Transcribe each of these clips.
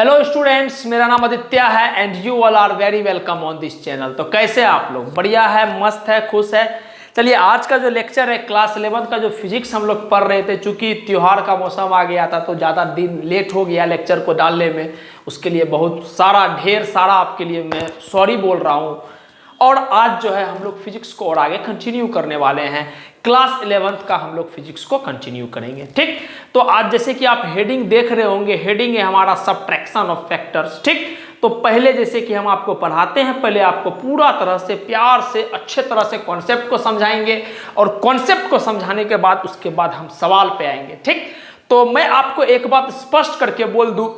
Hello students, मेरा नाम आदित्य है and you all are very welcome on this channel. तो कैसे हैं आप लोग? बढ़िया है, मस्त है, खुश है। चलिए, आज का जो लेक्चर है क्लास 11 का जो फिजिक्स हम लोग पढ़ रहे थे, चूंकि त्योहार का मौसम आ गया था तो ज़्यादा दिन लेट हो गया लेक्चर को डालने में। उसके लिए बहुत सारा ढेर सारा आपके लिए मैं सॉरी बोल रहा हूँ। और आज जो है हम लोग फिजिक्स को और आगे कंटिन्यू करने वाले हैं। क्लास 11th का हम लोग फिजिक्स को कंटिन्यू करेंगे। ठीक, तो आज जैसे कि आप हेडिंग देख रहे होंगे, हेडिंग है हमारा सब्ट्रैक्शन ऑफ फैक्टर्स। ठीक, तो पहले जैसे कि हम आपको पढ़ाते हैं, पहले आपको पूरा तरह से प्यार से अच्छे तरह से कॉन्सेप्ट को समझाएंगे और कॉन्सेप्ट को समझाने के बाद उसके बाद हम सवाल पे आएंगे। ठीक, तो मैं आपको एक बात स्पष्ट करके बोल दूं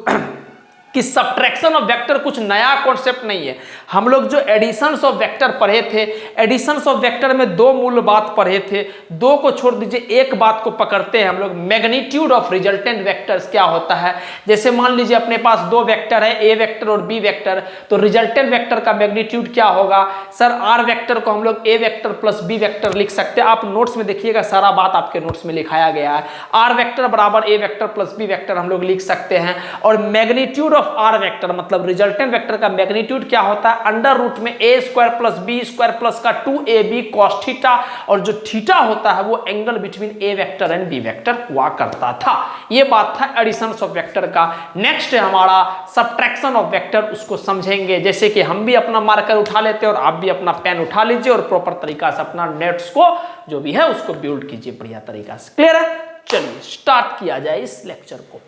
कि सब्ट्रैक्शन ऑफ वेक्टर कुछ नया कॉन्सेप्ट नहीं है। हम लोग जो एडिशंस ऑफ वेक्टर पढ़े थे, एडिशंस ऑफ वेक्टर में दो मूल बात पढ़े थे। दो को छोड़ दीजिए, एक बात को पकड़ते हैं हम लोग, मैग्नीट्यूड ऑफ रिजल्टेंट वेक्टर्स क्या होता है। जैसे मान लीजिए अपने पास दो वेक्टर है, ए वेक्टर और बी वेक्टर, तो रिजल्टेंट वेक्टर का मैग्नीट्यूड क्या होगा? सर, आर वेक्टर को हम लोग ए वेक्टर प्लस बी वेक्टर लिख सकते हैं। आप नोट्स में देखिएगा, सारा बात आपके नोट्स में लिखाया गया है। आर वेक्टर बराबर A vector plus B vector हम लोग लिख सकते हैं। और मैग्नीट्यूड आर वेक्टर मतलब रिजल्टेंट वेक्टर का मैग्नीट्यूड क्या होता है? अंडर रूट में A square plus B square plus का 2ab cos थीटा, और जो थीटा होता है वो angle between A vector and B vector हुआ करता था। ये बात था एडिशन ऑफ वेक्टर का। नेक्स्ट है हमारा सब्ट्रैक्शन ऑफ वेक्टर, उसको समझेंगे। जैसे कि हम भी अपना मार्कर उठा लेते हैं और आप भी अपना पेन उठा लीजिए और प्रॉपर तरीका से अपना नेट्स को जो भी है उसको बिल्ड कीजिए बढ़िया तरीका से। क्लियर है? चलिए स्टार्ट किया जाए इस लेक्चर को।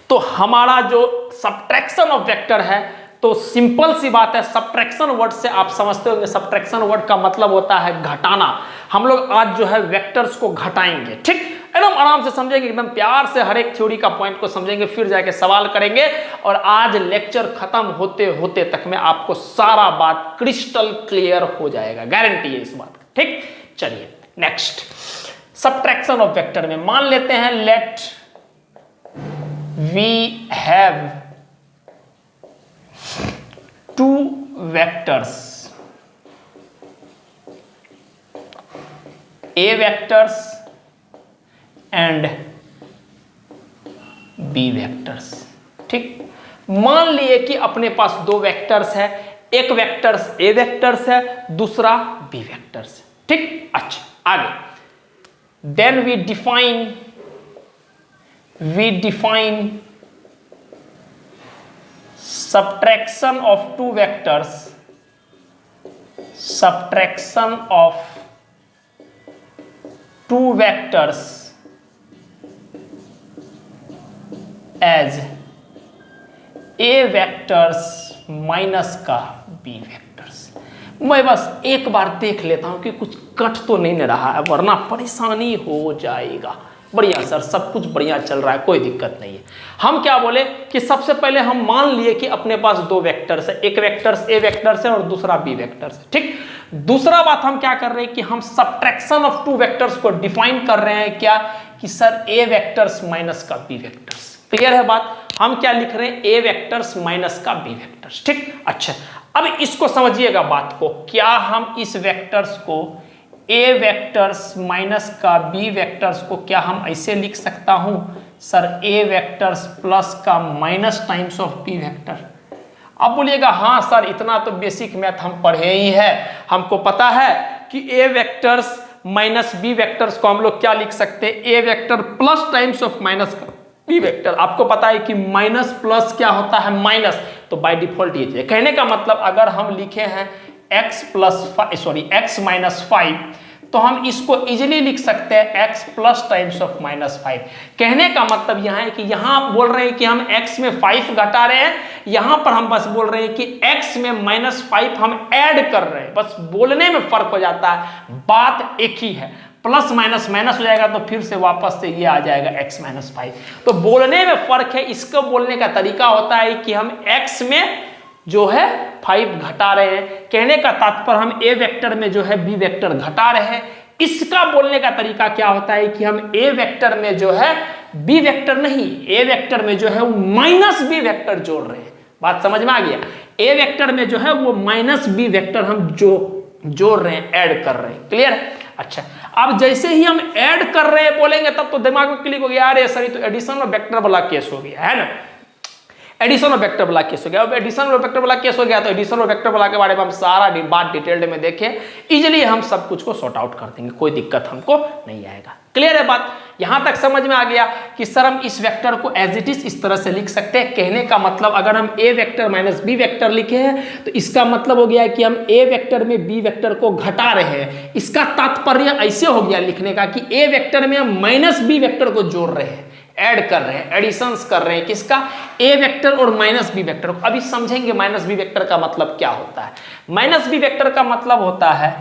तो हमारा जो सब्ट्रैक्शन ऑफ वेक्टर है, तो सिंपल सी बात है, सब्ट्रैक्शन वर्ड से आप समझते होंगे, सब्ट्रैक्शन वर्ड का मतलब होता है घटाना। हम लोग आज जो है वेक्टर्स को घटाएंगे। ठीक, एकदम आराम से समझेंगे, एकदम प्यार से हर एक थ्योरी का पॉइंट को समझेंगे, फिर जाके सवाल करेंगे। और आज लेक्चर खत्म होते होते तक में आपको सारा बात क्रिस्टल क्लियर हो जाएगा, गारंटी है इस बात का। ठीक, चलिए नेक्स्ट, सब्ट्रैक्शन ऑफ वेक्टर में मान लेते हैं late we have two vectors, a vectors and b vectors। ठीक, मान लिए कि अपने पास दो वेक्टर्स है, एक वेक्टर्स a वेक्टर्स है, दूसरा b वेक्टर्स है। ठीक, अच्छा आगे, then we define subtraction of two vectors, subtraction of two vectors as a vectors minus का b vectors। मैं बस एक बार देख लेता हूं कि कुछ कट तो नहीं रहा है, वरना परेशानी हो जाएगा। बढ़िया सर, सब कुछ बढ़िया चल रहा है, कोई दिक्कत नहीं है। हम क्या बोले कि सबसे पहले हम मान लिए कि अपने पास दो वेक्टर्स है, एक वेक्टर्स ए वेक्टर्स है और दूसरा बी वेक्टर्स है। ठीक, दूसरा बात हम क्या कर रहे हैं कि हम सब्ट्रैक्शन ऑफ टू वेक्टर्स को डिफाइन कर रहे हैं क्या, कि सर ए वेक्टर्स माइनस का बी वेक्टर्स। क्लियर है बात? हम क्या लिख रहे हैं? ए वेक्टर्स माइनस का बी वेक्टर्स। ठीक, अच्छा अब इसको समझिएगा बात को, क्या हम इस वेक्टर्स को ए वेक्टर्स माइनस का बी वेक्टर्स को क्या हम ऐसे लिख सकता हूं? सर, ए वेक्टर्स प्लस का minus times of B vector. अब बोलिएगा हाँ सर, इतना तो बेसिक मैथ हम पढ़े ही है, हमको पता है कि A vectors minus B vectors को हम लोग क्या लिख सकते हैं? A vector plus times of minus का बी वेक्टर। आपको पता है कि माइनस प्लस क्या होता है? माइनस। तो बाय डिफॉल्ट ये कहने का मतलब अगर हम लिखे हैं x माइनस 5, तो हम इसको इजीली लिख सकते हैं x plus times of minus 5। कहने का मतलब यहाँ है कि यहाँ बोल रहे हैं कि हम x में 5 घटा रहे हैं, यहाँ पर हम बस बोल रहे हैं कि x में माइनस 5 हम ऐड कर रहे हैं। बस बोलने में फर्क हो जाता है, बात एक ही है। प्लस माइनस माइनस हो जाएगा तो फिर से वापस से ये आ जाएगा x माइनस 5। तो बोलने में फर्क है, इसको बोलने का तरीका होता है कि हम x में जो है 5 घटा रहे हैं। कहने का तात्पर्य हम ए वेक्टर में जो है बी वेक्टर घटा रहे हैं। इसका बोलने का तरीका क्या होता है कि हम ए वेक्टर में जो है बी वेक्टर नहीं, ए वेक्टर में जो है वो माइनस बी वेक्टर जोड़ रहे हैं। बात समझ में आ गया? ए वेक्टर में जो है वो माइनस बी वेक्टर हम जोड़ रहे हैं, ऐड कर रहे हैं। क्लियर है? अच्छा, अब जैसे ही हम ऐड कर रहे हैं बोलेंगे तब तो दिमाग में क्लिक हो गया, अरे सर ये तो एडिशन और वेक्टर वाला केस हो गया है ना। एडिशन ऑफ वेक्टर वाला केस हो गया। अब एडिशन ऑफ वेक्टर वाला केस हो गया तो एडिशन ऑफ वेक्टर वाला के बारे में हम सारा बात डिटेल्ड में देखें, इजीली हम सब कुछ को सॉर्ट आउट कर देंगे, कोई दिक्कत हमको नहीं आएगा। क्लियर है बात? यहां तक समझ में आ गया कि सर हम इस वेक्टर को एज इट इज इस तरह से लिख सकते हैं। कहने का मतलब अगर हम ए वेक्टर माइनस बी वेक्टर लिखे हैं तो इसका मतलब हो गया कि हम ए वेक्टर में बी वेक्टर को घटा रहे हैं। इसका तात्पर्य ऐसे हो गया लिखने का कि ए वेक्टर में हम माइनस बी वेक्टर को जोड़ रहे हैं, ऐड कर रहे हैं, एडिशंस कर रहे हैं। किसका? ए वेक्टर और माइनस बी वेक्टर को। अभी समझेंगे माइनस बी वेक्टर का मतलब क्या होता है। माइनस बी वेक्टर का मतलब होता है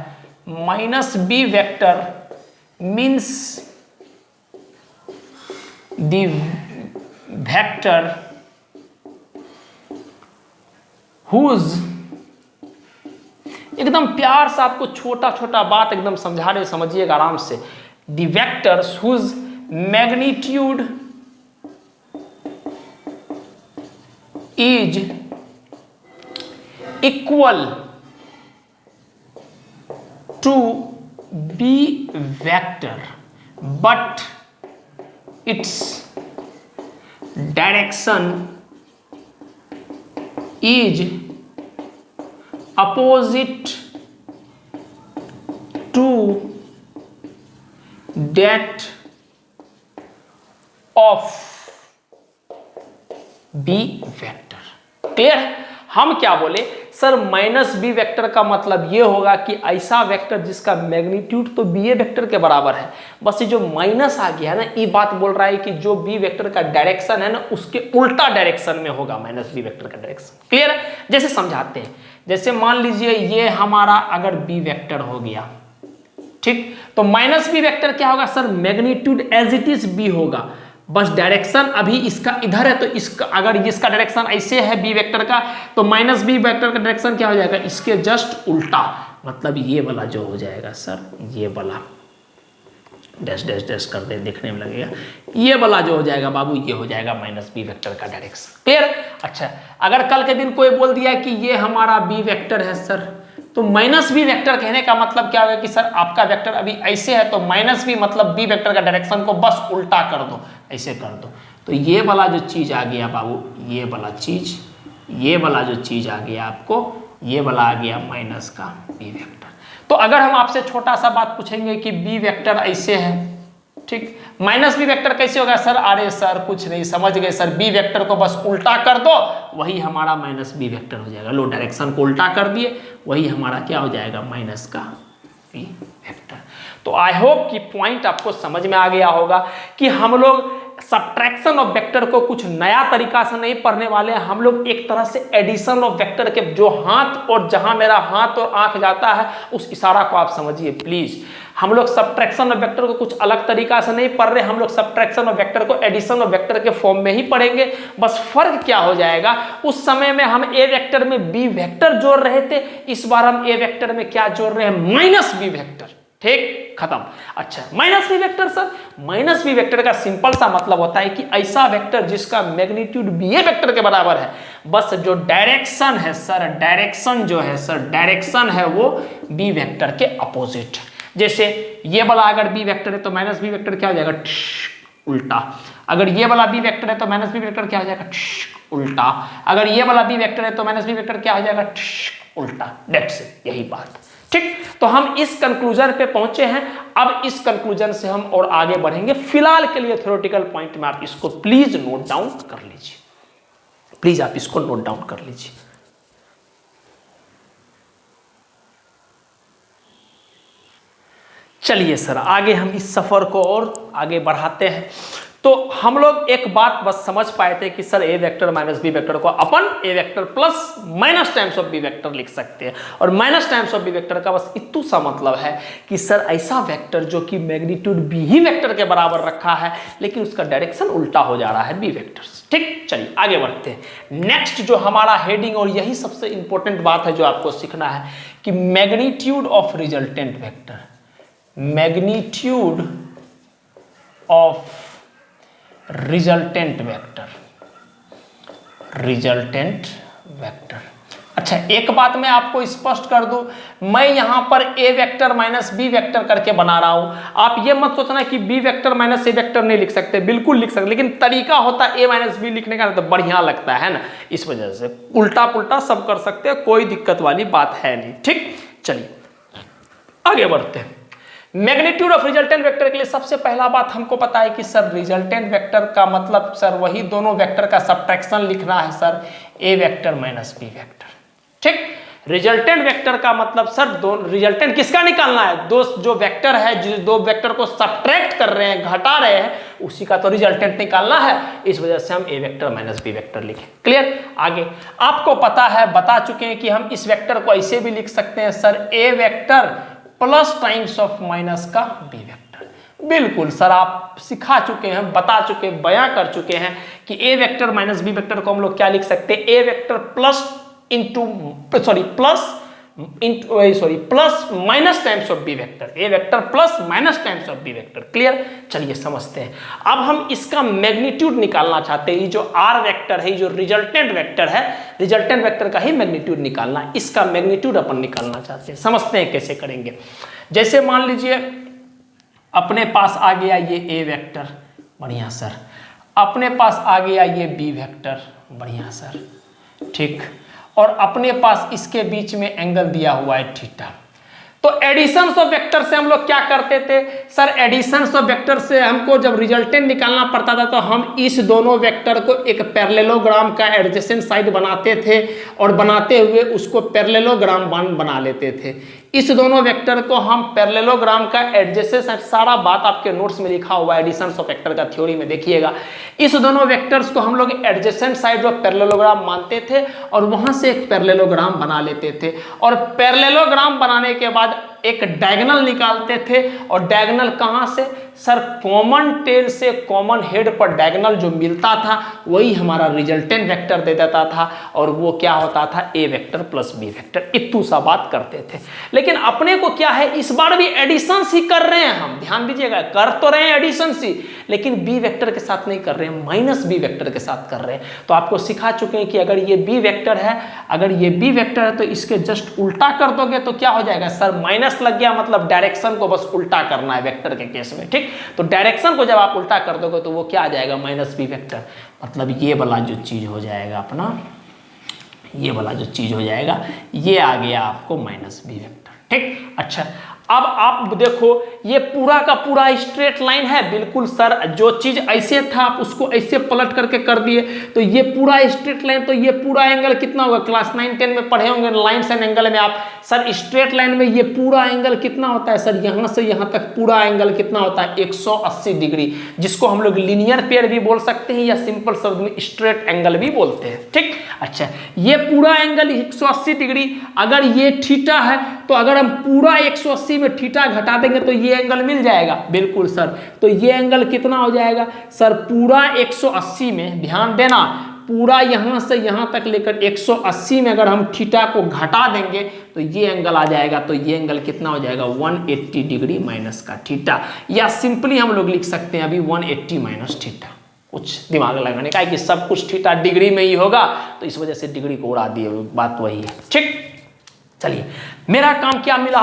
minus B vector means the vector whose, एकदम प्यार से आपको छोटा छोटा बात एकदम समझा रहे, समझिएगा आराम से। The vectors whose magnitude is equal to B vector but its direction is opposite to that of B vector। Clear है? हम क्या बोले सर, माइनस बी वेक्टर का मतलब ये होगा कि ऐसा वेक्टर जिसका मैग्नीट्यूड तो बी ए वेक्टर के बराबर है, बस ये जो माइनस आ गया है ना, ये बात बोल रहा है कि जो बी वेक्टर का डायरेक्शन है ना उसके उल्टा डायरेक्शन में होगा माइनस बी वेक्टर का डायरेक्शन। क्लियर है? जैसे समझाते हैं, जैसे मान लीजिए ये हमारा अगर बी वेक्टर हो गया, ठीक, तो माइनस बी वेक्टर क्या होगा sir, magnitude as it is B होगा, बस डायरेक्शन अभी इसका इधर है, तो इसका अगर इसका डायरेक्शन ऐसे है बी वेक्टर का, तो माइनस बी वेक्टर का डायरेक्शन क्या हो जाएगा, इसके जस्ट उल्टा, मतलब ये वाला जो हो जाएगा सर, ये वाला डैश डैश डैश कर दे, देखने में लगेगा, ये वाला जो हो जाएगा बाबू, ये हो जाएगा माइनस बी वेक्टर का डायरेक्शन। क्लियर? अच्छा, अगर कल के दिन कोई बोल दिया कि ये हमारा बी वेक्टर है सर, तो माइनस बी वेक्टर कहने का मतलब क्या होगा कि सर आपका वेक्टर अभी ऐसे है, तो माइनस बी मतलब बी वेक्टर का डायरेक्शन को बस उल्टा कर दो, ऐसे कर दो, तो ये वाला जो चीज आ गया बाबू, ये वाला चीज, ये वाला जो चीज आ गया आपको, ये वाला आ गया माइनस का बी वेक्टर। तो अगर हम आपसे छोटा सा बात पूछेंगे कि बी वेक्टर ऐसे है, ठीक, माइनस बी वेक्टर कैसे होगा सर, अरे सर कुछ नहीं, समझ गए सर, बी वेक्टर को बस उल्टा कर दो, वही हमारा माइनस बी वेक्टर हो जाएगा। लो, डायरेक्शन को उल्टा कर दिए, वही हमारा क्या हो जाएगा, माइनस का बी वेक्टर। तो आई होप कि पॉइंट आपको समझ में आ गया होगा कि हम लोग सब्ट्रैक्शन ऑफ वेक्टर को कुछ नया तरीका से नहीं पढ़ने वाले हैं, हम लोग एक तरह से एडिशन ऑफ वेक्टर के जो हाथ और जहां मेरा हाथ और आंख जाता है उस इशारा को आप समझिए प्लीज। हम लोग सब्ट्रैक्शन ऑफ वेक्टर को कुछ अलग तरीका से नहीं पढ़ रहे, हम लोग सब्ट्रैक्शन ऑफ वेक्टर को एडिशन ऑफ वेक्टर के फॉर्म में ही पढ़ेंगे। बस फर्क क्या हो जाएगा, उस समय में हम ए वेक्टर में बी वेक्टर जोड़ रहे थे, इस बार हम ए वेक्टर में क्या जोड़ रहे हैं, माइनस बी वेक्टर। ठीक, खत्म। अच्छा, minus B vector sir, minus B vector का सिंपल सा मतलब होता है कि ऐसा वेक्टर जिसका मैग्नीट्यूड बी ए वेक्टर के बराबर है, बस जो डायरेक्शन है सर, डायरेक्शन जो है सर, डायरेक्शन है वो बी वेक्टर के अपोजिट। जैसे ये वाला अगर बी वेक्टर है तो माइनस बी वेक्टर क्या हो जाएगा, उल्टा। अगर ये वाला बी वेक्टर है तो माइनस बी वेक्टर क्या हो जाएगा, उल्टा। अगर ये वाला बी वेक्टर है तो माइनस बी वेक्टर क्या हो जाएगा, उल्टा। दैट्स इट, यही बात। ठीक, तो हम इस कंक्लूजन पे पहुंचे हैं। अब इस कंक्लूजन से हम और आगे बढ़ेंगे। फिलहाल के लिए थ्योरेटिकल पॉइंट में आप इसको प्लीज नोट डाउन कर लीजिए, प्लीज आप इसको नोट डाउन कर लीजिए। चलिए सर, आगे हम इस सफर को और आगे बढ़ाते हैं। तो हम लोग एक बात बस समझ पाए थे कि sir A vector minus B vector को अपन A vector plus minus times of B vector लिख सकते हैं, और minus times of B vector का बस इतू सा मतलब है कि सर ऐसा वेक्टर जो कि मैग्नीट्यूड बी ही वेक्टर के बराबर रखा है लेकिन उसका डायरेक्शन उल्टा हो जा रहा है बी वेक्टर से। ठीक, चलिए आगे बढ़ते हैं। नेक्स्ट जो हमारा हेडिंग, और यही सबसे इंपॉर्टेंट बात है जो आपको सीखना है, कि magnitude of resultant vector, magnitude of resultant vector, resultant vector. अच्छा अच्छा, एक बात मैं आपको स्पष्ट कर दूं, मैं यहां पर ए वेक्टर माइनस बी वेक्टर करके बना रहा हूं। आप ये मत सोचना कि बी वेक्टर माइनस ए वेक्टर नहीं लिख सकते, बिल्कुल लिख सकते, लेकिन तरीका होता है ए माइनस बी लिखने का तो बढ़िया लगता है ना, इस वजह से उल्टा पुल्टा सब कर सकते हैं, कोई दिक्कत वाली बात है नहीं। ठीक, चलिए आगे बढ़ते हैं। मैग्नीट्यूड ऑफ रिजल्टेंट वेक्टर के लिए सबसे पहला बात हमको पता है कि सर रिजल्टेंट वेक्टर का मतलब सर वही दोनों वेक्टर का सबट्रैक्शन लिखना है sir, A vector minus B vector. ठीक, रिजल्टेंट वेक्टर का मतलब सर दो रिजल्टेंट किसका निकालना है, दो जो वेक्टर है, जिस दो वेक्टर को सबट्रैक्ट कर रहे हैं, घटा रहे हैं, उसी का तो रिजल्टेंट निकालना है। इस वजह से हम ए वेक्टर माइनस बी वेक्टर लिखें। क्लियर? आगे आपको पता है, बता चुके हैं कि हम इस वेक्टर को ऐसे भी लिख सकते हैं sir, A vector plus times of minus का बी वेक्टर। बिल्कुल सर, आप सिखा चुके हैं, बता चुके, बयां कर चुके हैं कि A vector minus B vector को हम लोग क्या लिख सकते हैं, A vector plus minus times of B vector, A vector plus minus times of B vector. Clear? चलिए समझते हैं। अब हम इसका मैग्नीट्यूड निकालना चाहते हैं, ये जो आर वेक्टर है, जो रिजल्टेंट वेक्टर है, रिजल्टेंट वेक्टर का ही मैग्नीट्यूड निकालना है, इसका मैग्नीट्यूड अपन निकालना चाहते हैं। समझते हैं कैसे करेंगे। जैसे मान लीजिए अपने पास आ गया ये ए वेक्टर, बढ़िया सर, अपने पास आ गया ये बी वेक्टर, बढ़िया सर, ठीक, और अपने पास इसके बीच में एंगल दिया हुआ है थीटा। तो एडिशन ऑफ वेक्टर से हम लोग क्या करते थे सर, एडिशन ऑफ वेक्टर से हमको जब रिजल्टेंट निकालना पड़ता था तो हम इस दोनों वेक्टर को एक पैरेललोग्राम का एडजेसेंट साइड बनाते थे और बनाते हुए उसको पैरेललोग्राम बना लेते थे। इस दोनों वेक्टर को हम पैरेललोग्राम का एडजेसेंट साइड, सारा बात आपके नोट्स में लिखा हुआ है एडिशन ऑफ वेक्टर का थ्योरी में, देखिएगा। इस दोनों वेक्टर्स को हम लोग एडजेसेंट साइड ऑफ पैरेललोग्राम मानते थे और वहां से एक पैरेललोग्राम बना लेते थे, और पैरेललोग्राम बनाने के बाद एक डायगोनल निकालते थे। और डायगोनल कहां से सर, कॉमन टेल से कॉमन हेड पर डायगोनल जो मिलता था वही हमारा रिजल्टेंट वेक्टर दे देता था, और वो क्या होता था, ए वेक्टर प्लस बी वेक्टर। इतू सा बात करते थे। लेकिन अपने को क्या है, इस बार भी एडिशन ही कर रहे हैं हम, ध्यान दीजिएगा, कर तो रहे हैं एडिशन ही, लेकिन बी वेक्टर के साथ नहीं कर रहे हैं, माइनस बी वेक्टर के साथ कर रहे हैं। तो आपको सिखा चुके हैं कि अगर ये बी वेक्टर है, अगर ये बी वेक्टर है तो इसके जस्ट उल्टा कर दोगे तो क्या हो जाएगा सर, माइनस लग गया, मतलब डायरेक्शन को बस उल्टा करना है वेक्टर के केस में। ठीक, तो डायरेक्शन को जब आप उल्टा कर दोगे तो वो क्या आ जाएगा, माइनस बी वेक्टर, मतलब ये वाला जो चीज हो जाएगा अपना, ये वाला जो चीज हो जाएगा, ये आ गया आपको माइनस बी वेक्टर। ठीक, अच्छा, अब आप देखो ये पूरा का पूरा स्ट्रेट लाइन है, बिल्कुल सर, जो चीज ऐसे था आप उसको ऐसे पलट करके कर दिए तो ये पूरा स्ट्रेट लाइन, तो ये पूरा एंगल कितना होगा, क्लास 9-10 में पढ़े होंगे लाइन्स एंड एंगल में आप, सर स्ट्रेट लाइन में ये पूरा एंगल कितना होता है सर, यहां से यहां तक पूरा एंगल कितना होता है, 180 डिग्री, जिसको हम लोग लीनियर पेयर भी बोल सकते हैं या सिंपल शब्द में स्ट्रेट एंगल भी बोलते हैं। ठीक, अच्छा, ये पूरा एंगल 180 डिग्री, अगर ये थीटा है तो अगर हम पूरा 180 में थीटा घटा देंगे तो ये एंगल मिल जाएगा, बिल्कुल सर। तो ये एंगल कितना हो जाएगा सर, पूरा 180 में, ध्यान देना, पूरा यहां से यहां तक लेकर 180 में अगर हम थीटा को घटा देंगे तो ये एंगल आ जाएगा, तो ये एंगल कितना हो जाएगा, 180 डिग्री माइनस का थीटा, या सिंपली हम लोग लिख सकते हैं अभी 180 माइनस थीटा। कुछ दिमाग लगाने का है कि सब कुछ थीटा डिग्री में ही होगा, तो इस वजह से डिग्री को उड़ा दिए, बात वही है। ठीक, चलिए, मेरा काम क्या मिला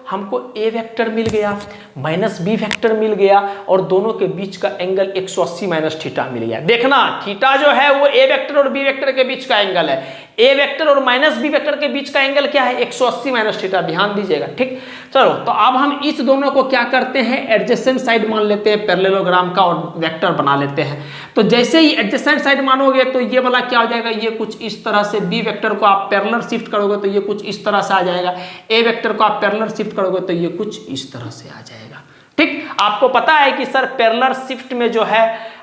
हमको ए वेक्टर मिल गया, माइनस बी वेक्टर मिल गया, और दोनों के बीच का एंगल 180 माइनस थीटा मिल गया। देखना, थीटा जो है वो ए वेक्टर और बी वेक्टर के बीच का एंगल है, ए वेक्टर और माइनस बी वेक्टर के बीच का एंगल क्या है, 180 माइनस थीटा, ध्यान दीजिएगा। ठीक, चलो, तो अब हम इस दोनों को क्या करते हैं, एडजेसेंट साइड मान लेते हैं पैरेललोग्राम का और वेक्टर बना लेते हैं। तो जैसे ही एडजेसेंट साइड मानोगे तो ये वाला क्या हो जाएगा, ये कुछ इस तरह से, बी वेक्टर को आप पैरेलल शिफ्ट करोगे तो ये कुछ इस तरह से आ जाएगा, ए वेक्टर को आप पैरेलल शिफ्ट करोगे तो ये कुछ इस तरह से आ जाएगा। ठीक, आपको पता है कि सर पैरेलल शिफ्ट में जो है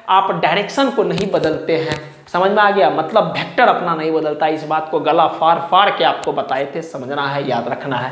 आप डायरेक्शन को नहीं बदलते हैं, समझ में आ गया, मतलब वेक्टर अपना नहीं बदलता। इस बात को गला फाड़ फाड़ के आपको बताए थे, समझना है, याद रखना है।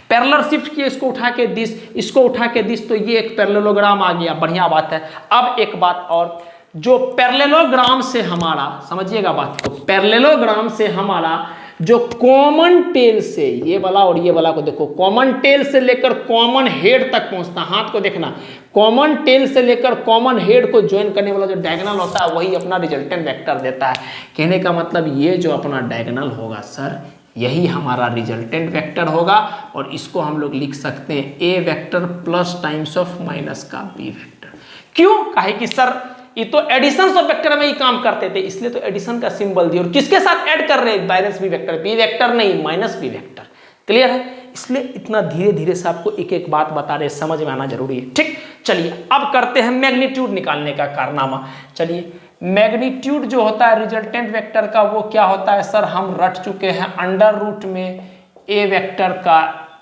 पैरेलल शिफ्ट किए, इसको उठा के दिस, इसको उठा के दिस, तो ये एक पैरेललोग्राम आ गया, बढ़िया बात है। अब एक बात और, जो पैरेललोग्राम से हमारा, समझिएगा बात को, पैरेललोग्राम से हमारा जो कॉमन टेल से, ये वाला और ये वाला को देखो, कॉमन टेल से लेकर कॉमन हेड तक पहुंचता, हाथ को देखना, कॉमन टेल से लेकर कॉमन हेड को ज्वाइन करने वाला जो डायगोनल होता है वही अपना रिजल्टेंट वेक्टर देता है। कहने का मतलब ये जो अपना डायगोनल होगा सर, यही हमारा रिजल्टेंट वेक्टर होगा और इसको हम लोग लिख सकते हैं A vector plus times of minus का बी वेक्टर। क्यों? काहे कि सर ये तो एडिशन ऑफ वेक्टर में ही काम करते थे, इसलिए तो एडिशन का सिंबल दिया। और किसके साथ ऐड कर रहे हैं? Minus B vector, B vector नहीं माइनस बी वेक्टर। क्लियर है? इसलिए इतना धीरे धीरे से आपको एक एक बात बता रहे, समझ में आना जरूरी है। ठीक, चलिए अब करते हैं मैग्नीट्यूड निकालने का कारनामा। चलिए मैग्नीट्यूड जो होता है रिजल्टेंट वेक्टर का वो क्या होता है सर? हम रट चुके हैं अंडर रूट में ए वेक्टर का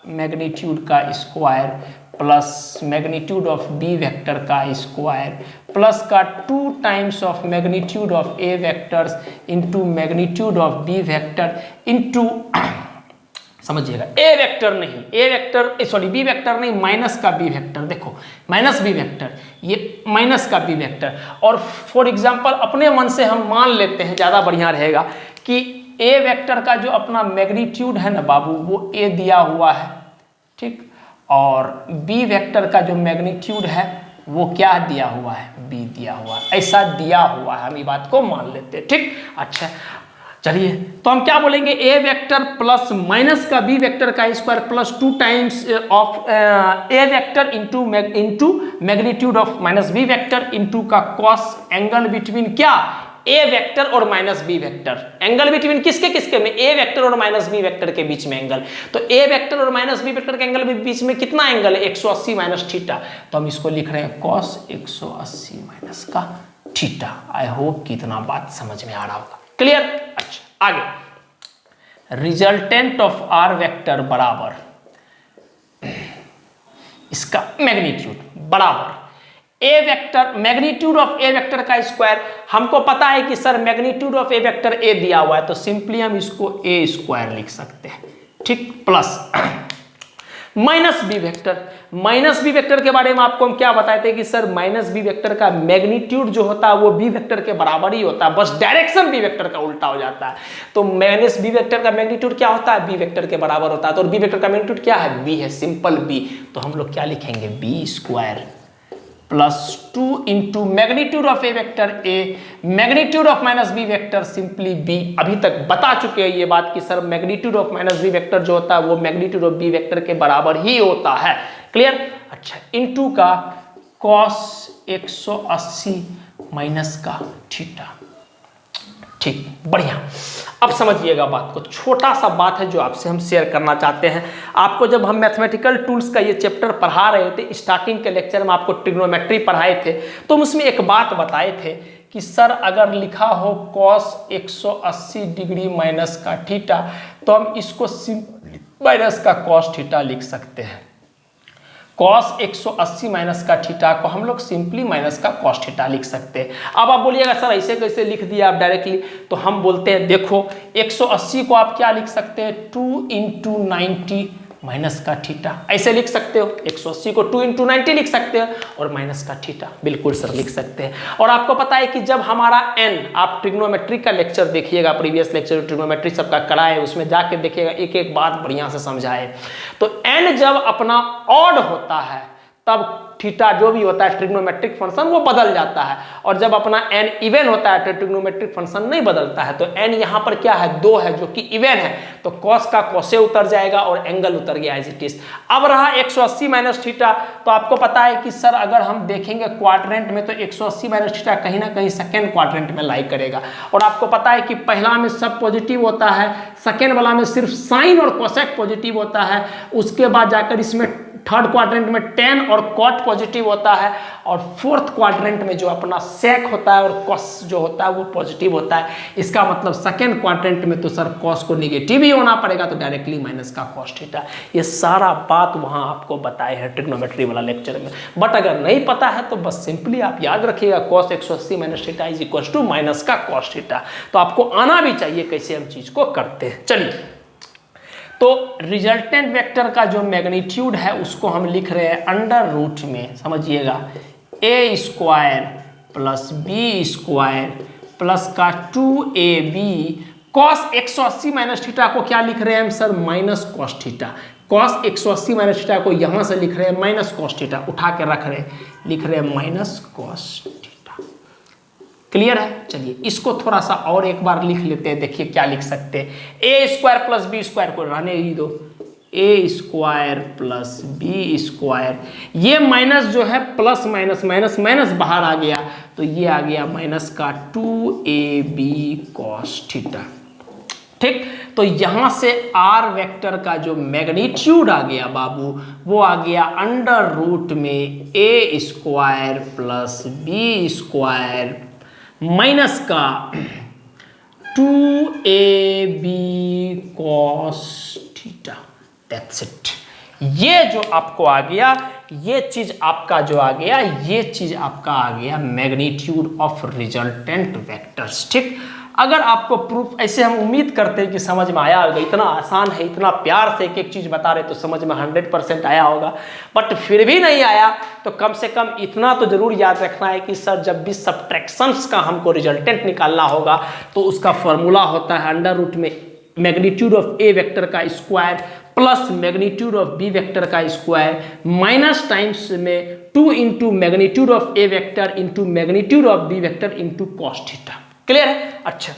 मैग्नीट्यूड का square plus magnitude of B vector का स्क्वायर प्लस का 2 times of magnitude of A vectors into magnitude of B vector into समझिएगा ए वेक्टर नहीं, A vector sorry B vector नहीं, minus का B vector. देखो minus B vector, ये minus का B vector. और फॉर एग्जांपल अपने मन से हम मान लेते हैं, ज़्यादा बढ़िया रहेगा कि ए वेक्टर का जो अपना मैग्नीट्यूड है ना बाबू वो ए दिया हुआ है, ठीक, और बी वेक्टर का जो मैग्नीट्यूड है वो क्या दिया हुआ है? बी दिया हुआ है। ऐसा दिया हुआ है, हम ये बात को मान लेते हैं। ठीक, अच्छा चलिए तो हम क्या बोलेंगे? ए वेक्टर प्लस माइनस का बी वेक्टर का square plus 2 times of A vector into magnitude of minus B vector into का कॉस एंगल बिटवीन क्या? ए वेक्टर और minus B vector. Angle between किसके किसके में? ए वेक्टर और minus B vector के बीच में एंगल। तो ए वेक्टर और माइनस बी वेक्टर के एंगल के बीच में कितना एंगल है? 180 माइनस थीटा। तो हम इसको लिख रहे हैं कॉस 180 माइनस का थीटा। आई होप कि इतना बात समझ में आ रहा होगा। क्लियर? अच्छा आगे, रिजल्टेंट ऑफ आर वेक्टर बराबर इसका मैग्नीट्यूड बराबर A vector magnitude of A vector का स्क्वायर। हमको पता है कि sir magnitude of A vector A दिया हुआ है, तो सिंपली हम इसको ए स्क्वायर लिख सकते हैं, ठीक, plus minus B vector. Minus B vector के बारे में आपको हम क्या बताए थे कि सर माइनस बी वेक्टर का मैग्नीट्यूड जो होता है वो बी वेक्टर के बराबर ही होता है, बस डायरेक्शन बी वेक्टर का उल्टा हो जाता है। तो माइनस बी वेक्टर का मैग्नीट्यूड क्या होता है? बी वेक्टर के बराबर होता है। तो बी वेक्टर का मैग्नीट्यूड क्या है? बी है, सिंपल बी। तो हम लोग क्या लिखेंगे? B square plus 2 into magnitude of A vector A, magnitude of minus B vector simply B. अभी तक बता चुके हैं ये बात कि sir magnitude of minus B vector जो होता है वो मैग्नीट्यूड ऑफ बी वेक्टर के बराबर ही होता है। क्लियर? अच्छा, इंटू का कॉस 180 माइनस का थीटा। ठीक, बढ़िया। अब समझिएगा बात को, छोटा सा बात है जो आपसे हम शेयर करना चाहते हैं। आपको जब हम मैथमेटिकल टूल्स का ये चैप्टर पढ़ा रहे थे, स्टार्टिंग के लेक्चर में आपको ट्रिग्नोमेट्री पढ़ाए थे, तो हम उसमें एक बात बताए थे कि सर अगर लिखा हो cos 180 डिग्री माइनस का थीटा, तो हम इसको सिंपली माइनस का cos थीटा लिख सकते हैं। cos 180 माइनस का थीटा को हम लोग सिंपली माइनस का cos थीटा लिख सकते हैं। अब आप बोलिएगा सर ऐसे कैसे लिख दिया आप डायरेक्टली? तो हम बोलते हैं देखो 180 को आप क्या लिख सकते हैं? 2 इंटू 90 माइनस का थीटा, ऐसे लिख सकते हो। 180 को 2 इंटू 90 लिख सकते हो और माइनस का थीटा, बिल्कुल सर लिख सकते हैं। और आपको पता है कि जब हमारा n, आप ट्रिग्नोमेट्री का लेक्चर देखिएगा, प्रीवियस लेक्चर ट्रिग्नोमेट्री सबका कराए, उसमें जाके देखिएगा, एक एक बात बढ़िया से समझाए। तो n जब अपना ऑड होता है तब थीटा जो भी होता है ट्रिग्नोमेट्रिक फंक्शन वो बदल जाता है, और जब अपना n इवन होता है तो ट्रिग्नोमेट्रिक फंक्शन नहीं बदलता है। तो n यहाँ पर क्या है? 2 है, जो कि इवन है, तो cos का cos उतर जाएगा और एंगल उतर गया एज इट इज। अब रहा 180 माइनस थीटा, तो आपको पता है कि सर अगर हम देखेंगे क्वाड्रेंट में तो 180 माइनस थीटा कहीं ना कहीं सेकेंड क्वाड्रेंट में लाई करेगा। और आपको पता है कि पहला में सब पॉजिटिव होता है, सेकेंड वाला में सिर्फ साइन और कोसेक पॉजिटिव होता है, उसके बाद जाकर इसमें थर्ड क्वाड्रेंट में टेन और कॉट पॉजिटिव होता है, और फोर्थ क्वाड्रेंट में जो अपना सेक होता है और कॉस जो होता है वो पॉजिटिव होता है। इसका मतलब सेकेंड क्वाड्रेंट में तो सर कॉस को निगेटिव ही होना पड़ेगा, तो डायरेक्टली माइनस का कॉस थीटा। ये सारा बात वहां आपको बताए हैं ट्रिग्नोमेट्री वाला लेक्चर में। बट अगर नहीं पता है तो बस सिंपली आप याद रखिएगा cos 180 minus theta is equal to minus का कॉस थीटा। तो आपको आना भी चाहिए कैसे हम चीज को करते हैं। चलिए, तो रिजल्टेंट वेक्टर का जो मैग्नीट्यूड है उसको हम लिख रहे हैं अंडर रूट में, समझिएगा, A square plus B square plus का 2ab कॉस 180 माइनस थीटा को क्या लिख रहे हैं हम sir? Minus cos theta. Cos 180 minus theta को यहां से लिख रहे हैं माइनस कॉस थीटा, उठा के रख रहे हैं, लिख रहे हैं माइनस कॉस थीटा। क्लियर है। चलिए इसको थोड़ा सा और एक बार लिख लेते हैं, देखिए क्या लिख सकते हैं। ए स्क्वायर प्लस बी स्क्वायर को रहने ही दो, ए स्क्वायर प्लस बी स्क्वायर, ये माइनस जो है प्लस माइनस माइनस माइनस बाहर आ गया, तो ये आ गया माइनस का 2ab cos थीटा। ठीक, तो यहां से आर वेक्टर का जो मैग्नीट्यूड आ गया बाबू, वो आ गया अंडर रूट में A square plus B square minus का 2ab cos theta. That's it. ये जो आपको आ गया, ये चीज आपका जो आ गया, ये चीज आपका आ गया मैग्नीट्यूड ऑफ रिजल्टेंट वेक्टर्स। ठीक, अगर आपको प्रूफ ऐसे हम उम्मीद करते हैं कि समझ में आया होगा, इतना आसान है, इतना प्यार से एक एक चीज बता रहे तो समझ में 100% आया होगा, बट फिर भी नहीं आया तो कम से कम इतना तो जरूर याद रखना है कि सर जब भी सब्ट्रैक्शंस का हमको रिजल्टेंट निकालना होगा तो उसका फॉर्मूला होता है अंडर रूट में मैग्नीट्यूड ऑफ ए वेक्टर का square plus magnitude of B vector का स्क्वायर माइनस टाइम्स में 2 into magnitude of A vector into magnitude of B vector into cos theta. Clear है। अच्छा,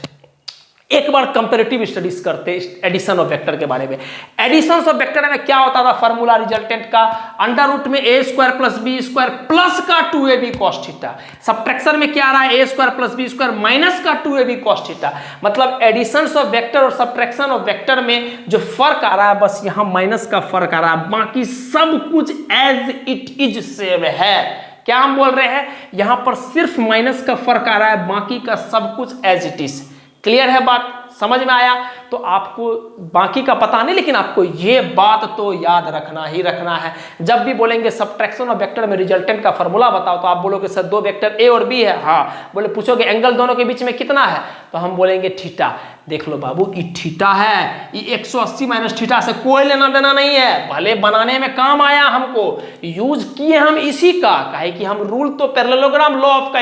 एक बार कंपैरेटिव स्टडीज करते addition of vector के बारे में। एडिशन ऑफ वेक्टर में क्या होता था फॉर्मूला रिजल्टेंट का, अंडर रूट में A square plus B square plus का 2ab cos थीटा। सब्ट्रैक्शन में क्या आ रहा है, A square plus B square minus का 2ab cos थीटा। मतलब एडिशन ऑफ वेक्टर और सब्ट्रैक्शन ऑफ वेक्टर में जो फर्क आ रहा है बस यहाँ माइनस का फर्क आ रहा है, बाकी सब कुछ एज इट इज सेम है। क्या हम बोल रहे हैं, यहां पर सिर्फ माइनस का फर्क आ रहा है, बाकी का सब कुछ एज इट इज। क्लियर है, बात समझ में आया। तो आपको बाकी का पता नहीं, लेकिन आपको ये बात तो याद रखना ही रखना है। जब भी बोलेंगे सब्ट्रैक्शन ऑफ वेक्टर में रिजल्टेंट का फॉर्मूला बताओ, तो आप बोलोगे सर दो वेक्टर ए और बी है, हाँ। बोले पूछोगे एंगल दोनों के बीच में कितना है, तो हम बोलेंगे थीटा। देख लो बाबू, ये थीटा है, ये 180 माइनस थीटा से कोई लेना देना नहीं है। भले बनाने में काम आया, हमको यूज किए हम इसी का, काहे कि हम रूल तो पैरेललोग्राम लॉ ऑफ का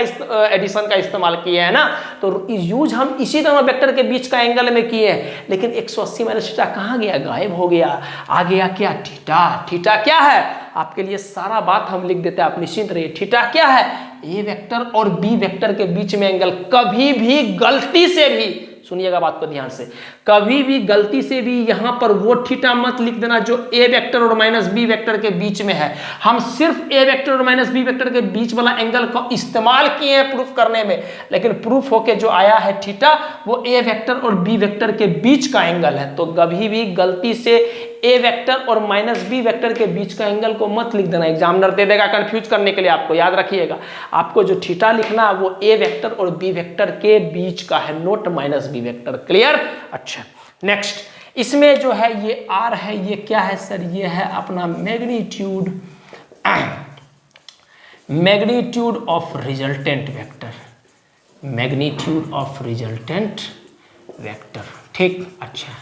एडिशन का इस्तेमाल किए हैं ना, तो यूज हम इसी दोनों वेक्टर के बीच का एंगल में किए हैं। लेकिन 180 माइनस थीटा कहाँ गया, गायब हो गया। आ गया क्या, थीटा। थीटा क्या है, आपके लिए सारा बात हम लिख देते हैं, आप निश्चिंत रहिए। थीटा क्या है, ए वेक्टर और बी वेक्टर के बीच में एंगल। कभी भी गलती से भी, सुनिएगा बात को ध्यान से, कभी भी गलती से भी यहां पर वो थीटा मत लिख देना जो ए वेक्टर और माइनस बी वेक्टर के बीच में है। हम सिर्फ ए वेक्टर और माइनस बी वेक्टर के बीच वाला एंगल को इस्तेमाल किए हैं प्रूफ करने में, लेकिन प्रूफ होके जो आया है थीटा, वो ए वेक्टर और बी वेक्टर के बीच का एंगल है। तो कभी भी गलती से ए वेक्टर और माइनस बी वेक्टर के बीच का एंगल को मत लिख देना, एग्जामिनर दे देगा कंफ्यूज करने के लिए। आपको याद रखिएगा, आपको जो थीटा लिखना है वो ए वेक्टर और बी वेक्टर के बीच का है, not minus B vector. Clear. अच्छा, नेक्स्ट, इसमें जो है ये आर है, ये क्या है सर, ये है अपना magnitude, magnitude of resultant vector, magnitude of resultant vector. ठीक, अच्छा,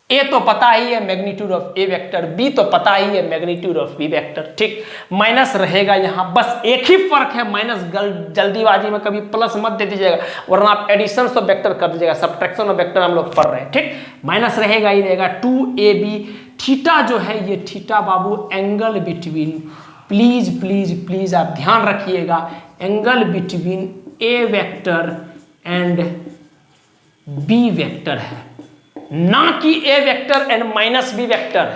ए तो पता ही है magnitude of A vector, B तो पता ही है मैग्नीट्यूड ऑफ बी वेक्टर। ठीक, माइनस रहेगा यहाँ, बस एक ही फर्क है, माइनस जल्दीबाजी में कभी प्लस मत दे दीजिएगा, वरना आप एडिशन ऑफ वेक्टर कर दीजिएगा। सब्ट्रैक्शन ऑफ वेक्टर हम लोग पढ़ रहे हैं। ठीक, माइनस रहेगा ही रहेगा 2ab। थीटा जो है ये थीटा बाबू angle between, please please please आप ध्यान रखिएगा, angle between A vector and B vector है, ना कि A vector and minus B vector.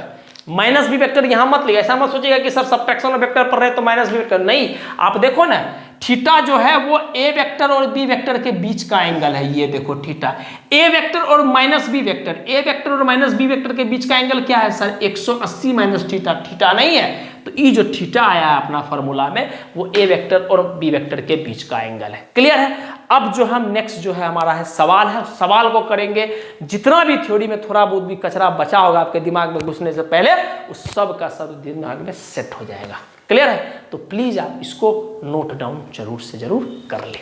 Minus B vector यहां मत लिया, ऐसा मत सोचिएगा कि सर सब्ट्रैक्शन ऑफ वेक्टर पढ़ रहे तो माइनस बी वेक्टर नहीं। आप देखो ना, थीटा जो है वो ए वेक्टर और बी वेक्टर के बीच का एंगल है। ये देखो थीटा, ए वेक्टर और minus B vector, A vector और माइनस बी वेक्टर के बीच का एंगल क्या है सर, 180 माइनस थीटा। थीटा नहीं है, तो ये जो थीटा आया है अपना फॉर्मूला में, वो ए वेक्टर और बी वेक्टर के बीच का एंगल है। क्लियर है। अब जो हम नेक्स्ट जो है हमारा है सवाल है, सवाल को करेंगे। जितना भी थ्योरी में थोड़ा बहुत भी कचरा बचा होगा आपके दिमाग में घुसने से पहले, उस सब का सब दिमाग में सेट हो जाएगा। क्लियर है। तो प्लीज आप इसको नोट डाउन जरूर से जरूर कर लें।